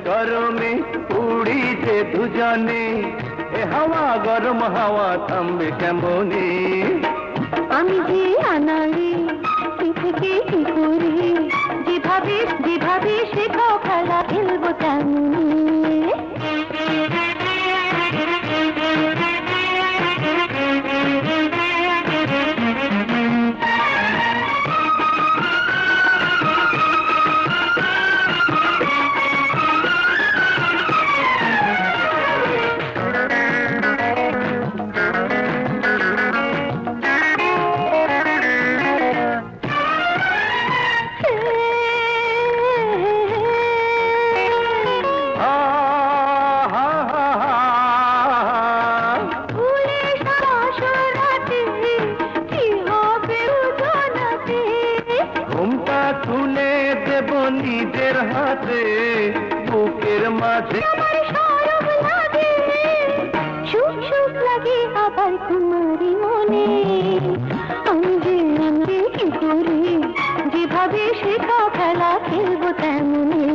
गरमे उड़ी जे दुजाने ए हवा गरम हवा थमबे केमने আমি যে আনালি কি থেকে কি করি যেভাবে শেখাও খেলা খেলবো তেমনি নিজের হাতে বুকের মাঝে আমার শরম লাগে সুখ সুখ লাগে আবার তোমারই মনে আমি যে কি করি যেভাবে শেখাও খেলা খেলবো তেমনি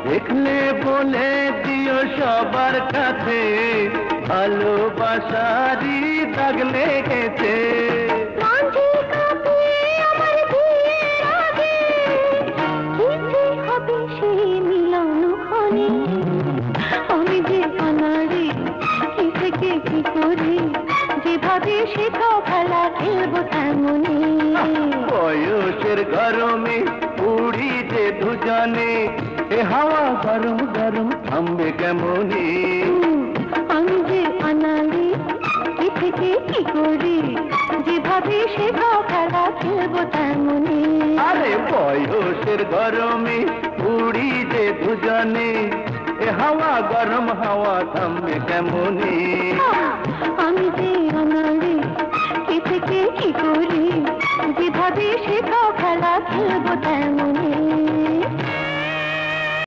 দেখলে বলে দিও সবার কাছে ভালোবাসারই দাগ লেগেছে আমি যে আনাড়ি কি থেকে কি করি যেভাবে শেখাও খেলা খেলবো তেমনি বয়সের গরমে উড়ি যে দুজনে এ হাওয়া গরম গরম থামবে কেমনে আমি যে আনালি কি থেকে কি করি যেভাবে শেখাও খেলা খেলবো তেমনি আরে বয়সের গরমে উড়ি যে দুজনে এ হাওয়া গরম হাওয়া থামবে কেমনে আমি যে আনালি কি থেকে কি করি যেভাবে শেখাও খেলা খেলবো তেমনি